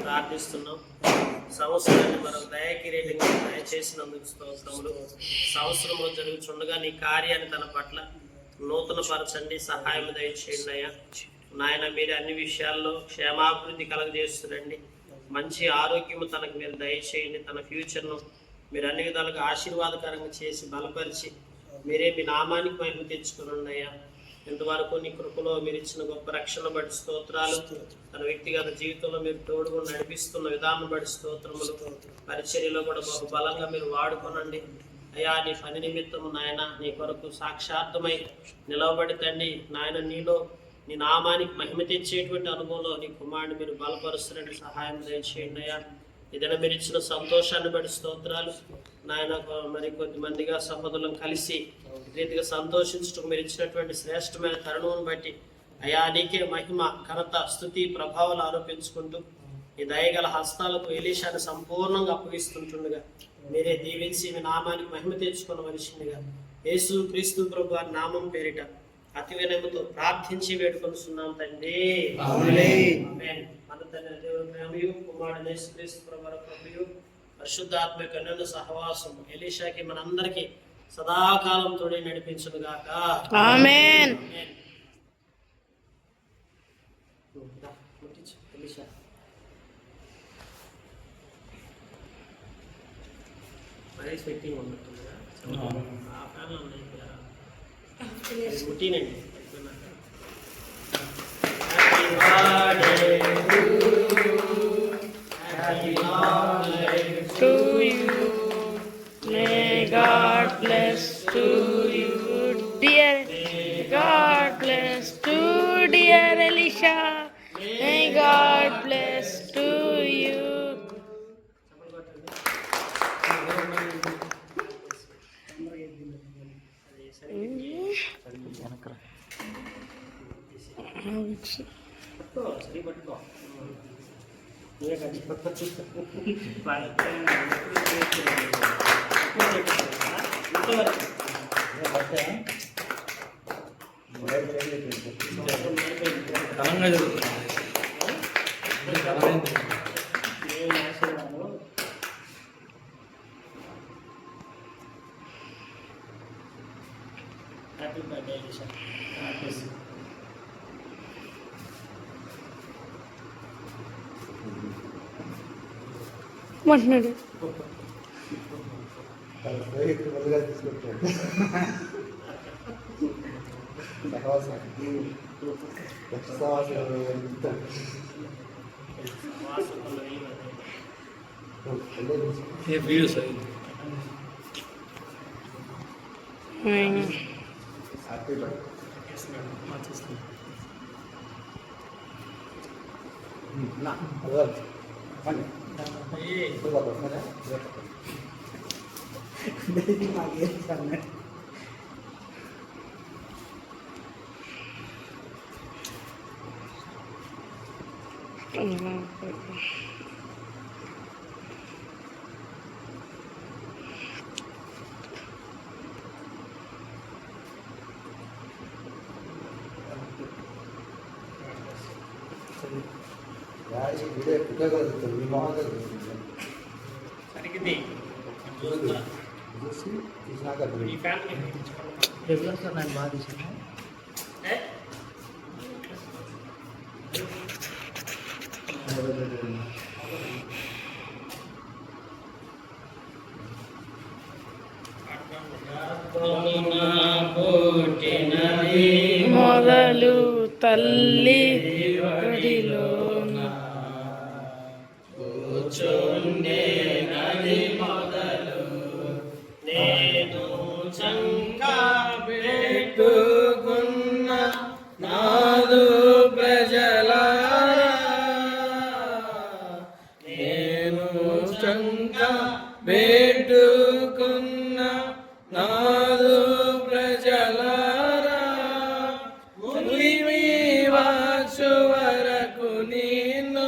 ప్రార్థిస్తున్నాం. సంవత్సరాన్ని మరొక దయాకిరీటంగా దయచేసినందుకు స్తోత్రములు. సంవత్సరంలో జరుగుతుండగా నీ కార్యాన్ని తన పట్ల నూతన పరచండి, సహాయం దయచేయండి అయ్యా. నాయన మీరు అన్ని విషయాల్లో క్షేమాభివృద్ధి కలగజేస్తుండండి. మంచి ఆరోగ్యము తనకు మీరు దయచేయండి. తన ఫ్యూచర్ను మీరు అన్ని విధాలుగా ఆశీర్వాదకరంగా చేసి బలపరిచి మీరే మీ నామానికి మహిమ తెచ్చుకునండి అయ్యా. ఇంతవరకు నీ కృపలో మీరు ఇచ్చిన గొప్ప రక్షణ బట్టి స్తోత్రాలు. తన వ్యక్తిగత జీవితంలో మీరు తోడుగా నడిపిస్తున్న విధానం బట్టి స్తోత్రములు. పరిచర్యలో కూడా బహు బలంగా మీరు వాడుకోనండి అయ్యా. నీ పని నిమిత్తము నాయన నీ కొరకు సాక్షార్థమై నిలవబడి తండ్రి నాయన నీలో నీ నామానికి మహిమ తెచ్చేటువంటి అనుభవంలో నీ కుమారుని మీరు బలపరుస్తున్నట్టు సహాయం దయచేయండి అయ్యా. ఏదైనా మీరు ఇచ్చిన సంతోషాన్ని బట్టి స్తోత్రాలు నాయన. మరి కొద్ది మందిగా సహోదరులం కలిసి రీతిగా సంతోషించడం మీరు ఇచ్చినటువంటి శ్రేష్టమైన తరుణం బట్టి అయా నీకే మహిమ ఘనత స్తుతి ప్రభావాలు ఆరోపించుకుంటూ ఈ దయగల హస్తాలకు ఎలీషాను సంపూర్ణంగా అప్పగిస్తుంటుండగా మీరే దీవించి మీ నామానికి మహిమ తెచ్చుకునవలసిందిగా యేసు క్రీస్తు ప్రభు వారి నామం పేరిట అతి వినయముతో ప్రార్థించి వేడుకొనుచున్నాం తండ్రి. మన తండ్రి దేవుని ప్రేమయు కుమారుడు యేసు క్రీస్తు ప్రభు వారి కృపయు పరిశుద్ధాత్మ యొక్క అన్యోన్య సహవాసం ఎలీషాకి మనందరికీ సదాకాలం తోడే నడిపించును గాక. ఆమేన్. సెట్టింగ్ ఉన్నట్టుందిగా ఆ ఫ్యాన్లు ఉన్నాయి ముట్టినండి. May God bless to you, dear. God bless to dear Elisha. May God bless to you. Happy birthday, Elisha. అంటున్నాడు. మొదలు తల్లి గడిలోన కూర్చుండే నది మొదలు నేను చంకా పెట్టుకున్న నాదు ప్రజలారా, నేను చంకా పెట్టుకున్న నాదు ప్రజలారా, ముదిమి వాచు వరకు నేను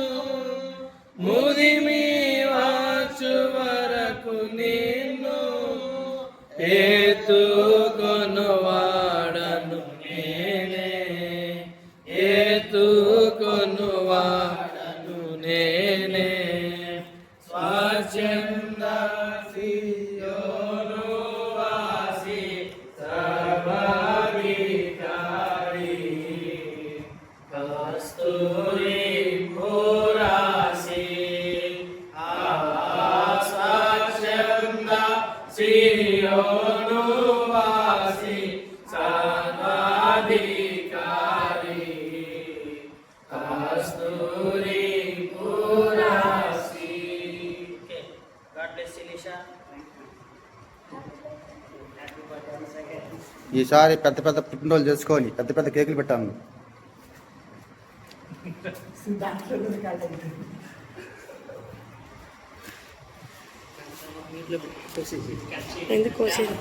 ముదిమి వాచు వరకు నేను ఎత్తుకొనువాడను నేనే, ఎత్తుకొనువాడను నేనే. ఈసారి పెద్ద పెద్ద పుట్టినరోజులు చేసుకోవాలి, పెద్ద పెద్ద కేకులు పెట్టాను. ఎందుకు కోసేది?